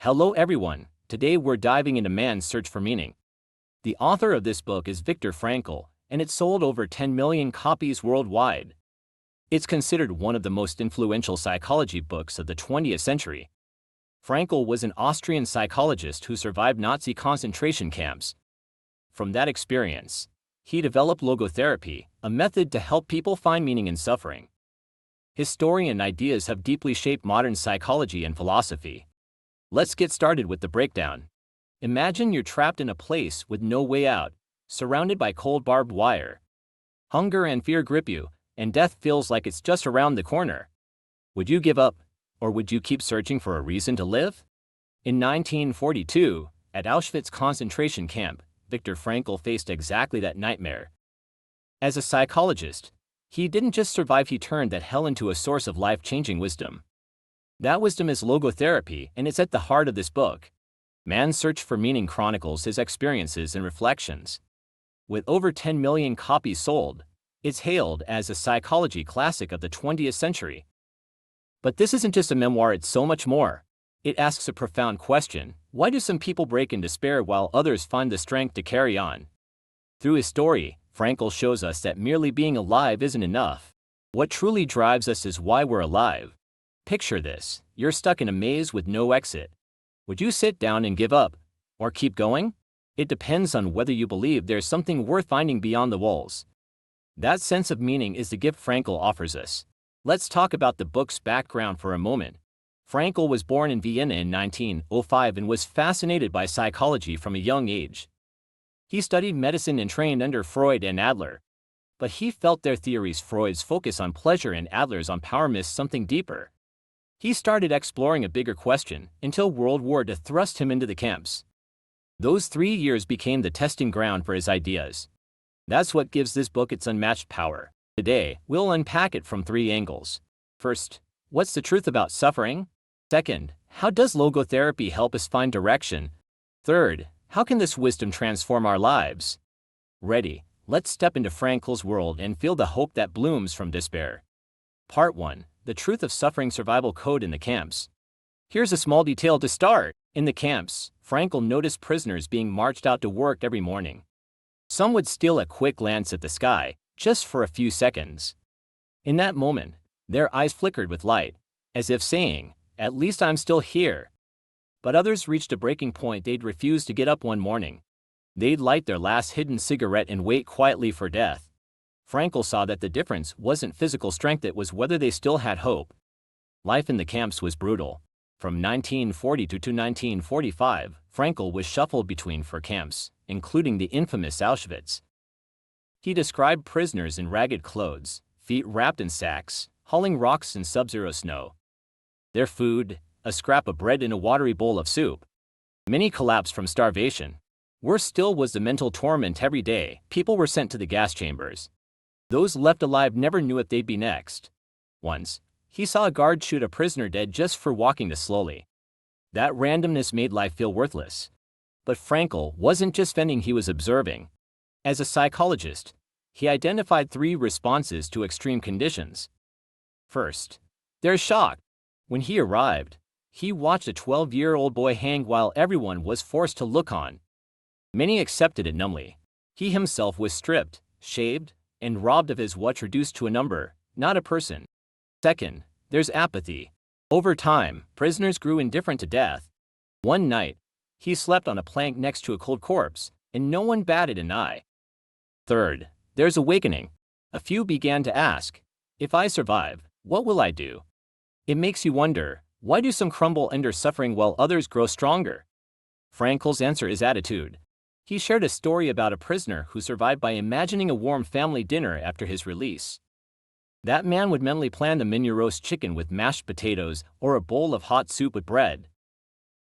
Hello everyone, today we're diving into Man's Search for Meaning. The author of this book is Victor Frankel, and it sold over 10 million copies worldwide. It's considered one of the most influential psychology books of the 20th century. Frankel was an Austrian psychologist who survived Nazi concentration camps. From that experience, he developed logotherapy, a method to help people find meaning in suffering. His story and ideas have deeply shaped modern psychology and philosophy. Let's get started with the breakdown. Imagine you're trapped in a place with no way out, surrounded by cold barbed wire. Hunger and fear grip you, and death feels like it's just around the corner. Would you give up, or would you keep searching for a reason to live? In 1942, at Auschwitz concentration camp, Victor Frankl faced exactly that nightmare. As a psychologist, he didn't just survive, he turned that hell into a source of life-changing wisdom. That wisdom is logotherapy, and it's at the heart of this book. Man's Search for Meaning chronicles his experiences and reflections. With over 10 million copies sold, it's hailed as a psychology classic of the 20th century. But this isn't just a memoir, it's so much more. It asks a profound question: why do some people break in despair while others find the strength to carry on? Through his story, Frankl shows us that merely being alive isn't enough. What truly drives us is why we're alive. Picture this: you're stuck in a maze with no exit. Would you sit down and give up, or keep going? It depends on whether you believe there's something worth finding beyond the walls. That sense of meaning is the gift Frankl offers us. Let's talk about the book's background for a moment. Frankl was born in Vienna in 1905 and was fascinated by psychology from a young age. He studied medicine and trained under Freud and Adler. But he felt their theories, Freud's focus on pleasure and Adler's on power, missed something deeper. He started exploring a bigger question until World War II thrust him into the camps. Those 3 years became the testing ground for his ideas. That's what gives this book its unmatched power. Today, we'll unpack it from 3 angles. First, what's the truth about suffering? Second, how does logotherapy help us find direction? Third, how can this wisdom transform our lives? Ready? Let's step into Frankl's world and feel the hope that blooms from despair. Part 1. The Truth of Suffering Survival Code in the Camps. Here's a small detail to start. In the camps, Frankl noticed prisoners being marched out to work every morning. Some would steal a quick glance at the sky, just for a few seconds. In that moment, their eyes flickered with light, as if saying, "At least I'm still here." But others reached a breaking point. They'd refuse to get up one morning. They'd light their last hidden cigarette and wait quietly for death. Frankl saw that the difference wasn't physical strength, it was whether they still had hope. Life in the camps was brutal. From 1942 to 1945, Frankl was shuffled between 4 camps, including the infamous Auschwitz. He described prisoners in ragged clothes, feet wrapped in sacks, hauling rocks in sub-zero snow. Their food, a scrap of bread in a watery bowl of soup. Many collapsed from starvation. Worse still was the mental torment. Every day, people were sent to the gas chambers. Those left alive never knew if they'd be next. Once, he saw a guard shoot a prisoner dead just for walking too slowly. That randomness made life feel worthless. But Frankl wasn't just fending, he was observing. As a psychologist, he identified 3 responses to extreme conditions. First, there's shock. When he arrived, he watched a 12-year-old boy hang while everyone was forced to look on. Many accepted it numbly. He himself was stripped, shaved, and robbed of his watch, reduced to a number, not a person. Second, there's apathy. Over time, prisoners grew indifferent to death. One night, he slept on a plank next to a cold corpse, and no one batted an eye. Third, there's awakening. A few began to ask, if I survive, what will I do? It makes you wonder, why do some crumble under suffering while others grow stronger? Frankl's answer is attitude. He shared a story about a prisoner who survived by imagining a warm family dinner after his release. That man would mentally plan the menu: roast chicken with mashed potatoes or a bowl of hot soup with bread.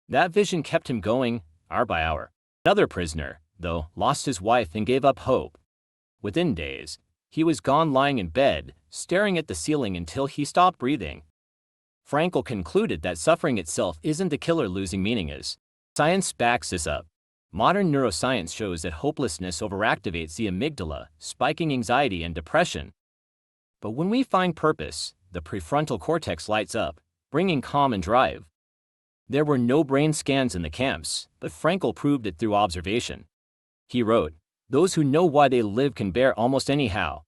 That vision kept him going, hour by hour. Another prisoner, though, lost his wife and gave up hope. Within days, he was gone, lying in bed, staring at the ceiling until he stopped breathing. Frankl concluded that suffering itself isn't the killer, losing meaning is. Science backs this up. Modern neuroscience shows that hopelessness overactivates the amygdala, spiking anxiety and depression. But when we find purpose, the prefrontal cortex lights up, bringing calm and drive. There were no brain scans in the camps, but Frankl proved it through observation. He wrote, "Those who know why they live can bear almost anyhow."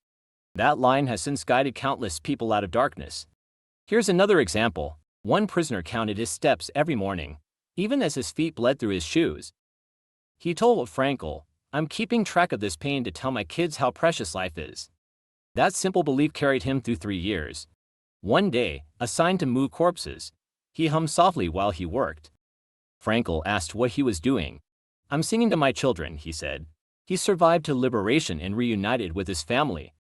That line has since guided countless people out of darkness. Here's another example. One prisoner counted his steps every morning, even as his feet bled through his shoes. He told Frankl, "I'm keeping track of this pain to tell my kids how precious life is." That simple belief carried him through 3 years. One day, assigned to move corpses, he hummed softly while he worked. Frankl asked what he was doing. "I'm singing to my children," he said. He survived to liberation and reunited with his family.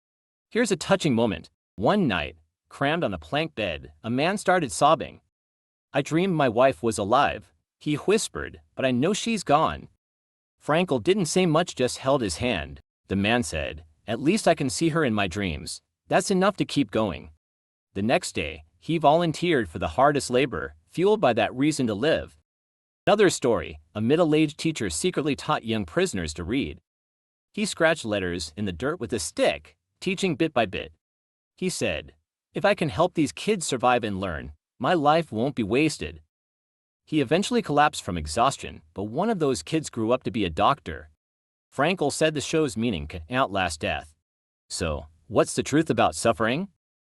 Here's a touching moment. One night, crammed on a plank bed, a man started sobbing. "I dreamed my wife was alive," he whispered, "but I know she's gone." Frankl didn't say much, just held his hand. The man said, "At least I can see her in my dreams. That's enough to keep going." The next day, he volunteered for the hardest labor, fueled by that reason to live. Another story, a middle-aged teacher secretly taught young prisoners to read. He scratched letters in the dirt with a stick, teaching bit by bit. He said, "If I can help these kids survive and learn, my life won't be wasted." He eventually collapsed from exhaustion, but one of those kids grew up to be a doctor. Frankl said the show's meaning can outlast death. So, what's the truth about suffering?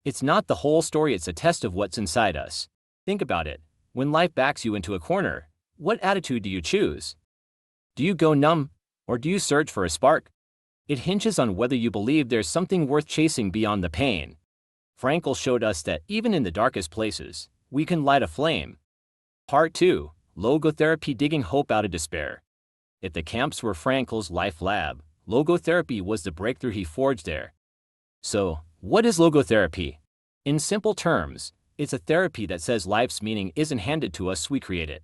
It's not the whole story, it's a test of what's inside us. Think about it. When life backs you into a corner, what attitude do you choose? Do you go numb, or do you search for a spark? It hinges on whether you believe there's something worth chasing beyond the pain. Frankl showed us that even in the darkest places, we can light a flame. Part 2. Logotherapy, digging hope out of despair. If the camps were Frankl's life lab, logotherapy was the breakthrough he forged there. So, what is logotherapy? In simple terms, it's a therapy that says life's meaning isn't handed to us, we create it.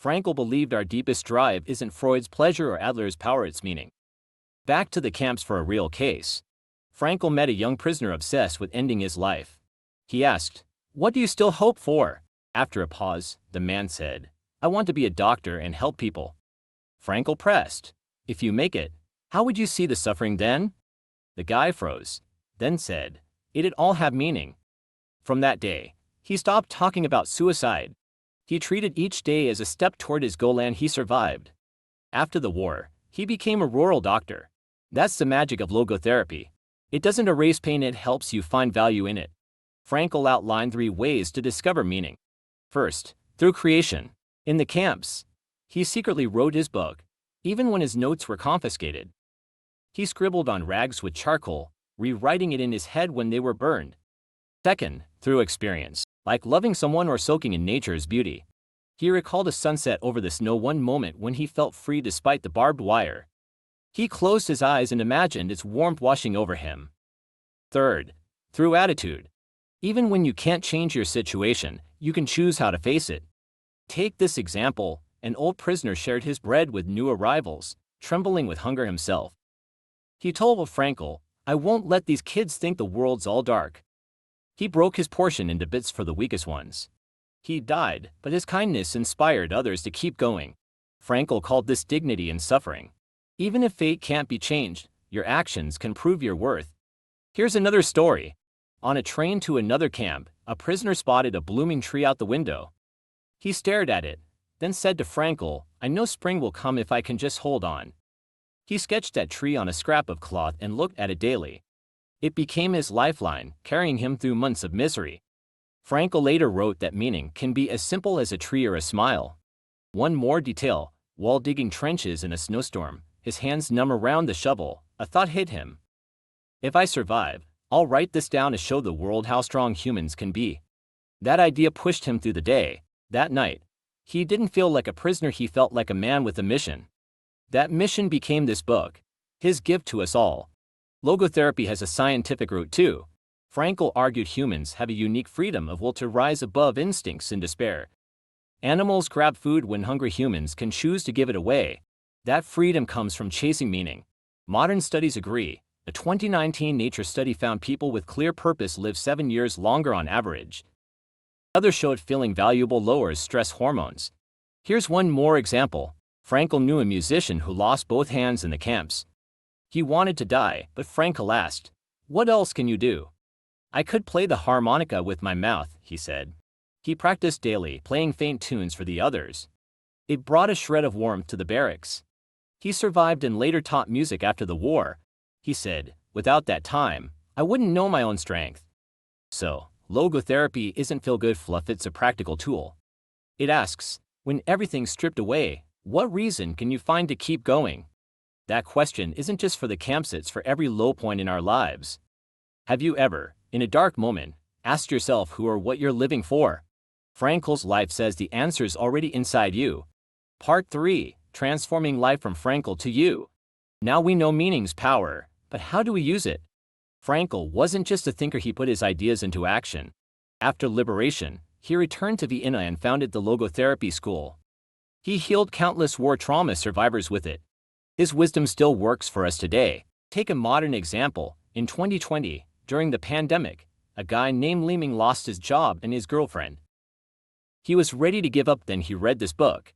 Frankl believed our deepest drive isn't Freud's pleasure or Adler's power, it's meaning. Back to the camps for a real case. Frankl met a young prisoner obsessed with ending his life. He asked, "What do you still hope for?" After a pause, the man said, "I want to be a doctor and help people." Frankl pressed, "If you make it, how would you see the suffering then?" The guy froze, then said, "It'd all have meaning." From that day, he stopped talking about suicide. He treated each day as a step toward his goal, and he survived. After the war, he became a rural doctor. That's the magic of logotherapy. It doesn't erase pain, it helps you find value in it. Frankl outlined 3 ways to discover meaning. First, through creation. In the camps, he secretly wrote his book, even when his notes were confiscated. He scribbled on rags with charcoal, rewriting it in his head when they were burned. Second, through experience, like loving someone or soaking in nature's beauty. He recalled a sunset over the snow, one moment when he felt free despite the barbed wire. He closed his eyes and imagined its warmth washing over him. Third, through attitude. Even when you can't change your situation, you can choose how to face it. Take this example. An old prisoner shared his bread with new arrivals, trembling with hunger himself. He told Frankl, "I won't let these kids think the world's all dark." He broke his portion into bits for the weakest ones. He died, but his kindness inspired others to keep going. Frankl called this dignity in suffering. Even if fate can't be changed, your actions can prove your worth. Here's another story. On a train to another camp, a prisoner spotted a blooming tree out the window. He stared at it, then said to Frankl, "I know spring will come if I can just hold on." He sketched that tree on a scrap of cloth and looked at it daily. It became his lifeline, carrying him through months of misery. Frankl later wrote that meaning can be as simple as a tree or a smile. One more detail, while digging trenches in a snowstorm, his hands numb around the shovel, a thought hit him. "If I survive, I'll write this down to show the world how strong humans can be." That idea pushed him through the day. That night, he didn't feel like a prisoner, he felt like a man with a mission. That mission became this book, his gift to us all. Logotherapy has a scientific root too. Frankl argued humans have a unique freedom of will to rise above instincts and despair. Animals grab food when hungry, humans can choose to give it away. That freedom comes from chasing meaning. Modern studies agree. A 2019 Nature study found people with clear purpose live 7 years longer on average. Others showed feeling valuable lowers stress hormones. Here's one more example. Frankl knew a musician who lost both hands in the camps. He wanted to die, but Frankl asked, "What else can you do?" "I could play the harmonica with my mouth," he said. He practiced daily, playing faint tunes for the others. It brought a shred of warmth to the barracks. He survived and later taught music after the war. He said, "Without that time, I wouldn't know my own strength." So, logotherapy isn't feel-good fluff, it's a practical tool. It asks, when everything's stripped away, what reason can you find to keep going? That question isn't just for the camps, it's for every low point in our lives. Have you ever, in a dark moment, asked yourself who or what you're living for? Frankel's life says the answer is already inside you. Part 3, Transforming Life from Frankel to You. Now we know meaning's power, but how do we use it? Frankl wasn't just a thinker, he put his ideas into action. After liberation, he returned to Vienna and founded the Logotherapy school. He healed countless war trauma survivors with it. His wisdom still works for us today. Take a modern example. In 2020, during the pandemic, a guy named Liming lost his job and his girlfriend. He was ready to give up, then he read this book.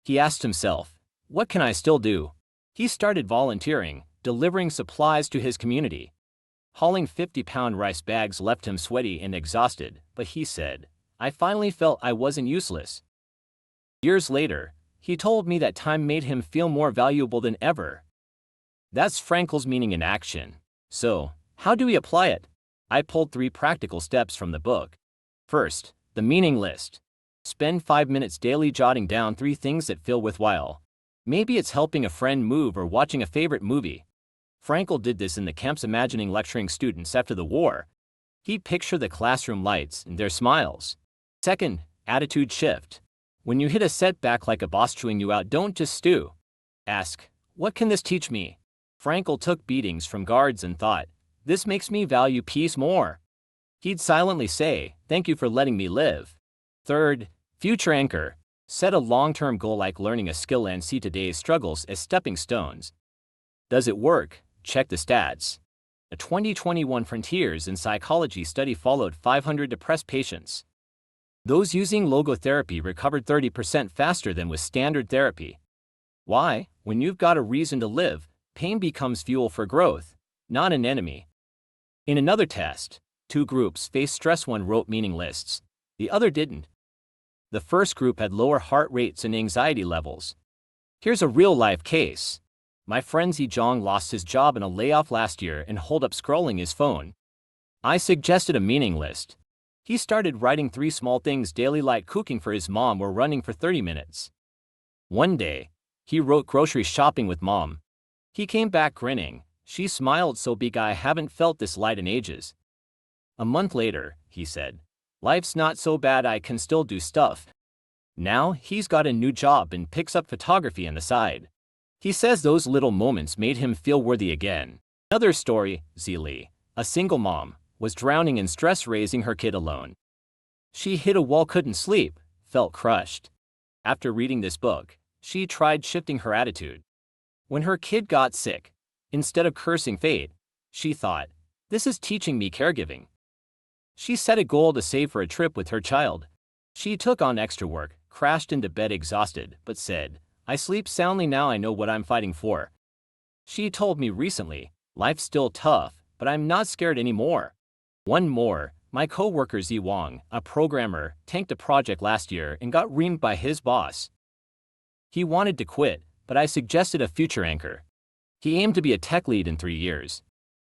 He asked himself, what can I still do? He started volunteering, delivering supplies to his community. Hauling 50-pound rice bags left him sweaty and exhausted, but he said, I finally felt I wasn't useless. Years later, he told me that time made him feel more valuable than ever. That's Frankel's meaning in action. So, how do we apply it? I pulled 3 practical steps from the book. First, the meaning list. Spend 5 minutes daily jotting down 3 things that feel worthwhile. Maybe it's helping a friend move or watching a favorite movie. Frankel did this in the camps, imagining lecturing students after the war. He'd picture the classroom lights and their smiles. Second, attitude shift. When you hit a setback like a boss chewing you out, don't just stew. Ask, what can this teach me? Frankel took beatings from guards and thought, this makes me value peace more. He'd silently say, thank you for letting me live. Third, future anchor. Set a long-term goal like learning a skill and see today's struggles as stepping stones. Does it work? Check the stats. A 2021 Frontiers in Psychology study followed 500 depressed patients. Those using logotherapy recovered 30% faster than with standard therapy. Why? When you've got a reason to live, pain becomes fuel for growth, not an enemy. In another test, 2 groups faced stress. One wrote meaning lists, the other didn't. The first group had lower heart rates and anxiety levels. Here's a real-life case. My friend Zhang lost his job in a layoff last year and holed up scrolling his phone. I suggested a meaning list. He started writing 3 small things daily, like cooking for his mom or running for 30 minutes. One day, he wrote grocery shopping with mom. He came back grinning. She smiled so big, I haven't felt this light in ages. A month later, he said, life's not so bad, I can still do stuff. Now, he's got a new job and picks up photography on the side. He says those little moments made him feel worthy again. Another story, Zili, a single mom, was drowning in stress raising her kid alone. She hit a wall, couldn't sleep, felt crushed. After reading this book, she tried shifting her attitude. When her kid got sick, instead of cursing fate, she thought, this is teaching me caregiving. She set a goal to save for a trip with her child. She took on extra work, crashed into bed exhausted, but said, I sleep soundly now, I know what I'm fighting for. She told me recently, life's still tough, but I'm not scared anymore. One more, my co-worker Zi Wang, a programmer, tanked a project last year and got reamed by his boss. He wanted to quit, but I suggested a future anchor. He aimed to be a tech lead in 3 years.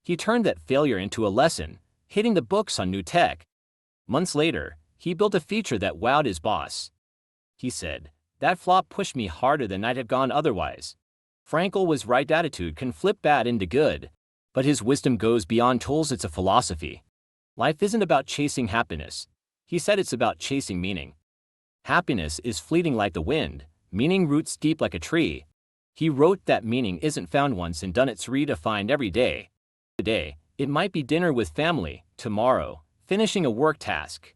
He turned that failure into a lesson, hitting the books on new tech. Months later, he built a feature that wowed his boss. He said, that flop pushed me harder than I'd have gone otherwise. Frankel was right, attitude can flip bad into good, but his wisdom goes beyond tools, it's a philosophy. Life isn't about chasing happiness. He said it's about chasing meaning. Happiness is fleeting like the wind, meaning roots deep like a tree. He wrote that meaning isn't found once and done, it's redefined every day. Today, it might be dinner with family, tomorrow, finishing a work task.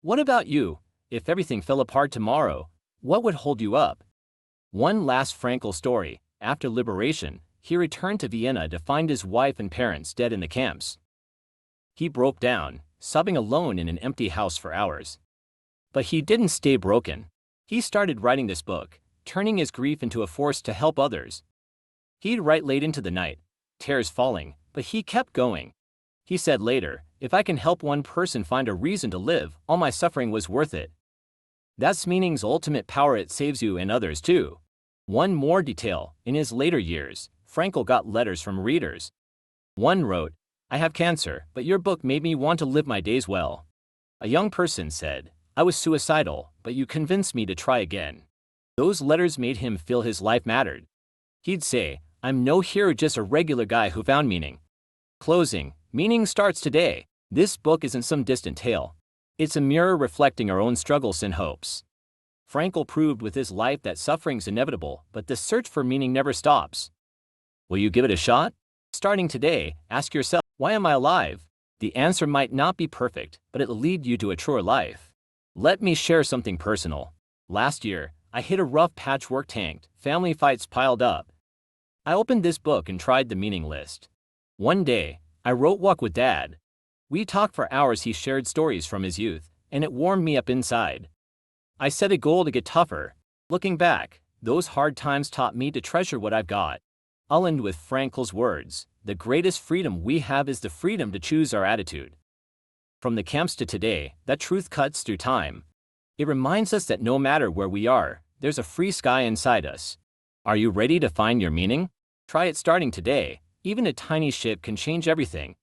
What about you? If everything fell apart tomorrow, what would hold you up? One last Frankel story. After liberation, he returned to Vienna to find his wife and parents dead in the camps. He broke down, sobbing alone in an empty house for hours. But he didn't stay broken. He started writing this book, turning his grief into a force to help others. He'd write late into the night, tears falling, but he kept going. He said later, If I can help one person find a reason to live, all my suffering was worth it. That's meaning's ultimate power. It saves you and others too. One more detail. In his later years, Frankl got letters from readers. One wrote, "I have cancer, but your book made me want to live my days well." A young person said, "I was suicidal, but you convinced me to try again." Those letters made him feel his life mattered. He'd say, "I'm no hero, just a regular guy who found meaning." Closing. Meaning starts today. This book isn't some distant tale. It's a mirror reflecting our own struggles and hopes. Frankl proved with his life that suffering's inevitable, but the search for meaning never stops. Will you give it a shot? Starting today, ask yourself, why am I alive? The answer might not be perfect, but it'll lead you to a truer life. Let me share something personal. Last year, I hit a rough patch. Work tanked, family fights piled up. I opened this book and tried the meaning list. One day, I wrote Walk with Dad. We talked for hours. He shared stories from his youth, and it warmed me up inside. I set a goal to get tougher. Looking back, those hard times taught me to treasure what I've got. I'll end with Frankl's words, "The greatest freedom we have is the freedom to choose our attitude." From the camps to today, that truth cuts through time. It reminds us that no matter where we are, there's a free sky inside us. Are you ready to find your meaning? Try it starting today. Even a tiny shift can change everything.